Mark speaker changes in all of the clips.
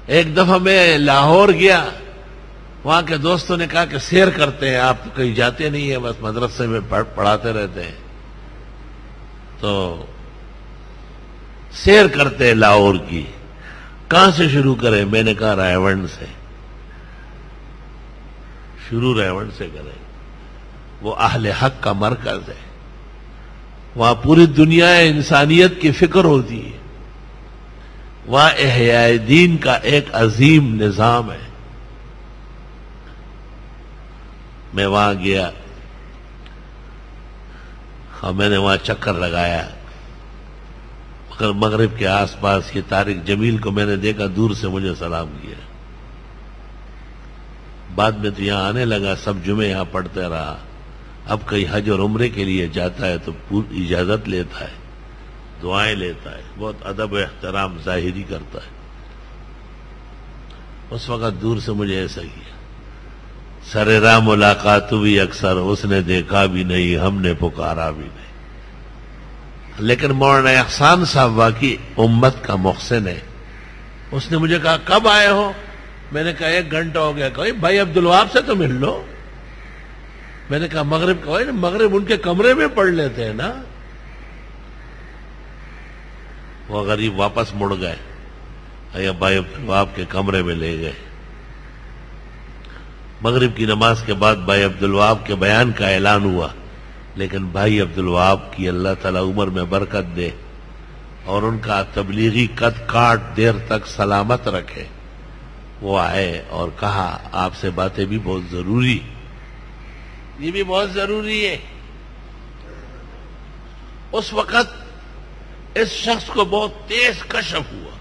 Speaker 1: ایک دفعہ میں لاہور گیا، وہاں کے دوستوں نے کہا کہ سیر کرتے ہیں، آپ تو کہیں جاتے نہیں ہیں، بس مدرسے میں پڑھاتے رہتے ہیں، تو سیر کرتے ہیں لاہور کی، کہاں سے شروع کریں؟ میں نے کہا رائے سے شروع، رائے سے کریں، وہ اہل حق کا مرکز ہے، وہاں پوری دنیا انسانیت کی فکر ہوتی ہے، وہاں احیاء دین کا ایک عظیم نظام ہے۔ میں وہاں گیا اور میں نے وہاں چکر لگایا، مغرب کے آس پاس کی طارق جمیل کو میں نے دیکھا، دور سے مجھے سلام کیا، بعد میں تو یہاں آنے لگا، سب جمعے یہاں پڑھتے رہا، اب کہیں حج اور عمرے کے لیے جاتا ہے تو اجازت لیتا ہے، دعائیں لیتا ہے، بہت ادب و احترام ظاہری کرتا ہے۔ اس وقت دور سے مجھے ایسا کیا، سر راہ ملاقات بھی اکثر، اس نے دیکھا بھی نہیں، ہم نے پکارا بھی نہیں، لیکن مولانا احسان صاحب واقعی امت کا محسن ہے۔ اس نے مجھے کہا کب آئے ہو؟ میں نے کہا 1 گھنٹہ ہو گیا۔ کہا بھائی عبدالوہاب سے تو مل لو۔ میں نے کہا مغرب کا، مغرب ان کے کمرے میں پڑھ لیتے ہیں نا۔ وہ غریب واپس مڑ گئے، بھائی عبدالوہاب کے کمرے میں لے گئے۔ مغرب کی نماز کے بعد بھائی عبدالوہاب کے بیان کا اعلان ہوا، لیکن بھائی عبدالوہاب کی اللہ تعالی عمر میں برکت دے اور ان کا تبلیغی قد کاٹ دیر تک سلامت رکھے۔ وہ آئے اور کہا آپ سے باتیں بھی بہت ضروری، یہ بھی بہت ضروری ہے۔ اس وقت اس شخص کو بہت تیز کشف ہوا،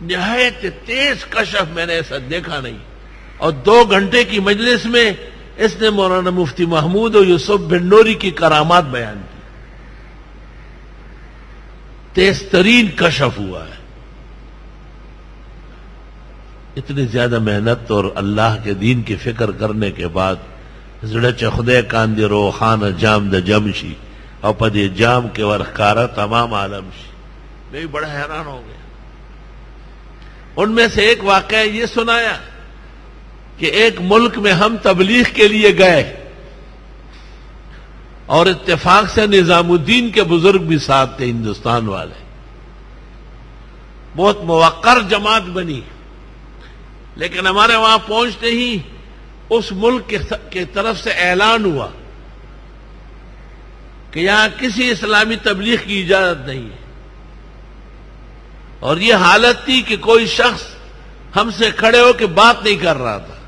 Speaker 1: نہایت تیز کشف، میں نے ایسا دیکھا نہیں۔ اور 2 گھنٹے کی مجلس میں اس نے مولانا مفتی محمود اور یوسف بن نوری کی کرامات بیان کی، تیز ترین کشف ہوا ہے۔ اتنی زیادہ محنت اور اللہ کے دین کی فکر کرنے کے بعد زڑچ خدے کاندی روحان جام د جمشی اور پدی جام کے ورخکارا تمام عالم شی۔ میں بھی بڑا حیران ہو گیا۔ ان میں سے ایک واقعہ یہ سنایا کہ ایک ملک میں ہم تبلیغ کے لیے گئے اور اتفاق سے نظام الدین کے بزرگ بھی ساتھ تھے، ہندوستان والے، بہت موقر جماعت بنی، لیکن ہمارے وہاں پہنچتے ہی اس ملک کی طرف سے اعلان ہوا کہ یہاں کسی اسلامی تبلیغ کی اجازت نہیں ہے، اور یہ حالت تھی کہ کوئی شخص ہم سے کھڑے ہو کے بات نہیں کر رہا تھا۔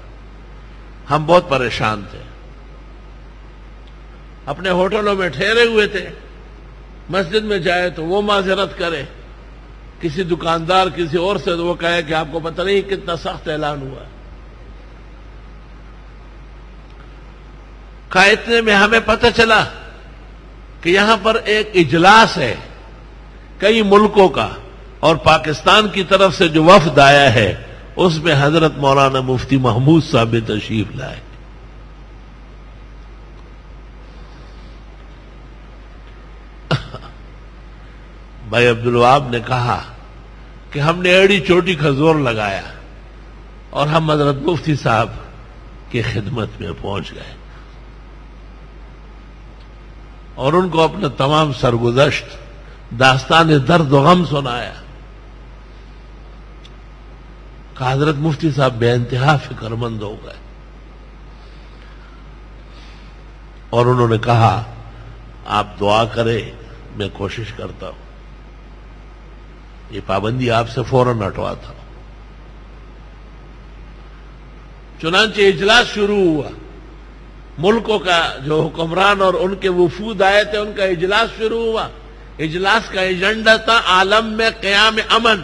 Speaker 1: ہم بہت پریشان تھے، اپنے ہوٹلوں میں ٹھہرے ہوئے تھے، مسجد میں جائے تو وہ معذرت کرے، کسی دکاندار کسی اور سے تو وہ کہے کہ آپ کو پتہ نہیں کتنا سخت اعلان ہوا ہے۔ اتنے میں ہمیں پتہ چلا کہ یہاں پر ایک اجلاس ہے کئی ملکوں کا، اور پاکستان کی طرف سے جو وفد آیا ہے اس میں حضرت مولانا مفتی محمود صاحب تشریف لائے۔ بھائی عبدالوہاب نے کہا کہ ہم نے ایڑی چوٹی کا زور لگایا اور ہم حضرت مفتی صاحب کی خدمت میں پہنچ گئے اور ان کو اپنا تمام سرگزشت داستان درد و غم سنایا۔ کہ حضرت مفتی صاحب بے انتہا فکر مند ہو گئے اور انہوں نے کہا آپ دعا کریں، میں کوشش کرتا ہوں، یہ پابندی آپ سے فوراً ہٹواتا ہوں۔ چنانچہ اجلاس شروع ہوا، ملکوں کا جو حکمران اور ان کے وفود آئے تھے ان کا اجلاس شروع ہوا۔ اجلاس کا ایجنڈا تھا عالم میں قیام امن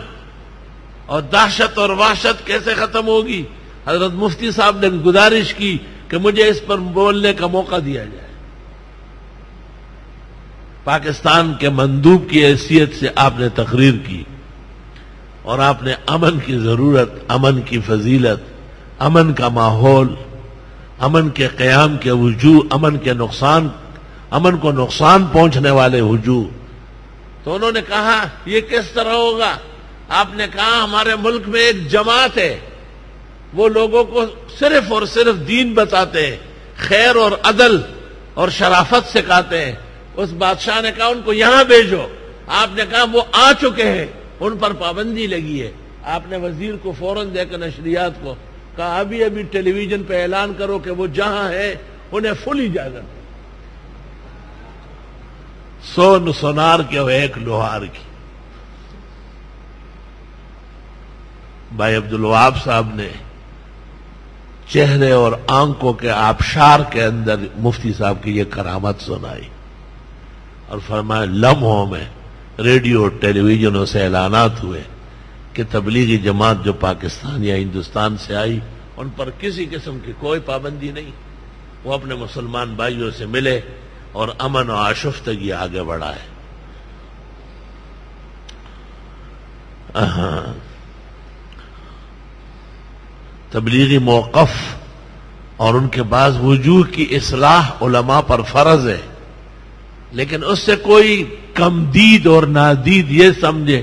Speaker 1: اور دہشت اور وحشت کیسے ختم ہوگی۔ حضرت مفتی صاحب نے گزارش کی کہ مجھے اس پر بولنے کا موقع دیا جائے۔ پاکستان کے مندوب کی حیثیت سے آپ نے تقریر کی اور آپ نے امن کی ضرورت، امن کی فضیلت، امن کا ماحول، امن کے قیام کے وجوہ، امن کو نقصان پہنچنے والے وجوہ، تو انہوں نے کہا یہ کس طرح ہوگا؟ آپ نے کہا ہمارے ملک میں ایک جماعت ہے، وہ لوگوں کو صرف اور صرف دین بتاتے ہیں، خیر اور عدل اور شرافت سکھاتے ہیں۔ اس بادشاہ نے کہا ان کو یہاں بھیجو۔ آپ نے کہا وہ آ چکے ہیں، ان پر پابندی لگی ہے۔ آپ نے وزیر کو فوراً دے کر نشریات کو کہا ابھی ٹیلی ویژن پہ اعلان کرو کہ وہ جہاں ہے انہیں فل اجازت، 100 سونار کے اور 1 لوہار کی۔ بھائی عبدالوہاب صاحب نے چہرے اور آنکھوں کے آبشار کے اندر مفتی صاحب کی یہ کرامت سنائی اور فرمایا لمحوں میں ریڈیو اور ٹیلی ویژنوں سے اعلانات ہوئے کہ تبلیغی جماعت جو پاکستان یا ہندوستان سے آئی ان پر کسی قسم کی کوئی پابندی نہیں، وہ اپنے مسلمان بھائیوں سے ملے اور امن و آشفتگی آگے بڑھائے۔ تبلیغی موقف اور ان کے بعض وجوہ کی اصلاح علماء پر فرض ہے، لیکن اس سے کوئی کم دید اور نادید یہ سمجھے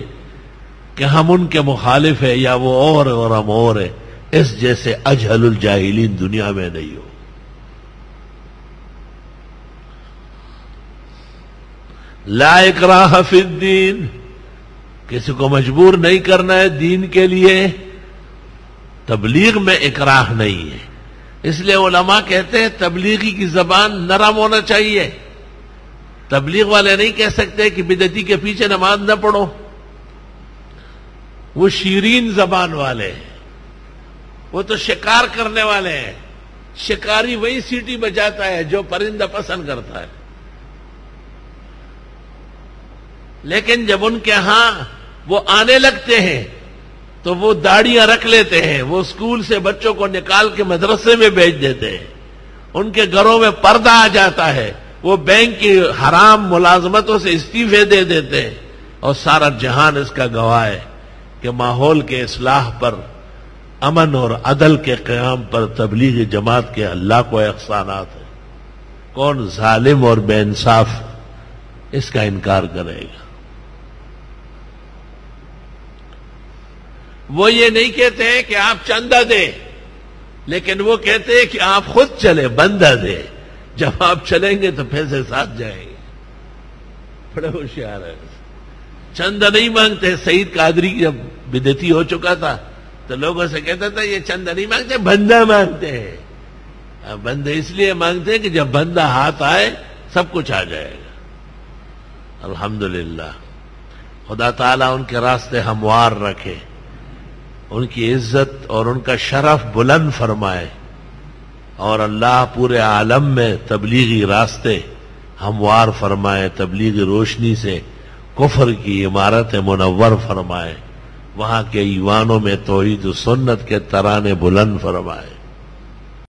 Speaker 1: کہ ہم ان کے مخالف ہیں یا وہ اور ہم اور ہیں، اس جیسے اجہل الجاہلین دنیا میں نہیں ہو۔ لا اکراہ فی الدین، کسی کو مجبور نہیں کرنا ہے دین کے لیے۔ تبلیغ میں اکراہ نہیں ہے، اس لیے علماء کہتے ہیں تبلیغی کی زبان نرم ہونا چاہیے۔ تبلیغ والے نہیں کہہ سکتے کہ بدعتی کے پیچھے نماز نہ پڑھو، وہ شیرین زبان والے ہیں، وہ تو شکار کرنے والے ہیں۔ شکاری وہی سیٹی بجاتا ہے جو پرندہ پسند کرتا ہے، لیکن جب ان کے ہاں وہ آنے لگتے ہیں تو وہ داڑیاں رکھ لیتے ہیں، وہ اسکول سے بچوں کو نکال کے مدرسے میں بھیج دیتے ہیں، ان کے گھروں میں پردہ آ جاتا ہے، وہ بینک کی حرام ملازمتوں سے استعفے دے دیتے ہیں، اور سارا جہان اس کا گواہ ہے کہ ماحول کے اصلاح پر، امن اور عدل کے قیام پر تبلیغی جماعت کے اللہ کو احسانات ہیں۔ کون ظالم اور بے انصاف اس کا انکار کرے گا؟ وہ یہ نہیں کہتے ہیں کہ آپ چندہ دیں، لیکن وہ کہتے ہیں کہ آپ خود چلے، بندہ دے، جب آپ چلیں گے تو پیسے ساتھ جائیں گے۔ بڑے ہوشیار ہے، چندہ نہیں مانگتے۔ سعید قادری جب بدعتی ہو چکا تھا تو لوگوں سے کہتا تھا یہ چندہ نہیں مانگتے، بندہ مانگتے ہیں۔ بندہ اس لیے مانگتے ہیں کہ جب بندہ ہاتھ آئے سب کچھ آ جائے گا۔ الحمدللہ، خدا تعالیٰ ان کے راستے ہموار رکھے، ان کی عزت اور ان کا شرف بلند فرمائے، اور اللہ پورے عالم میں تبلیغی راستے ہموار فرمائے، تبلیغی روشنی سے کفر کی عمارت منور فرمائے، وہاں کے ایوانوں میں توحید و سنت کے ترانے بلند فرمائے۔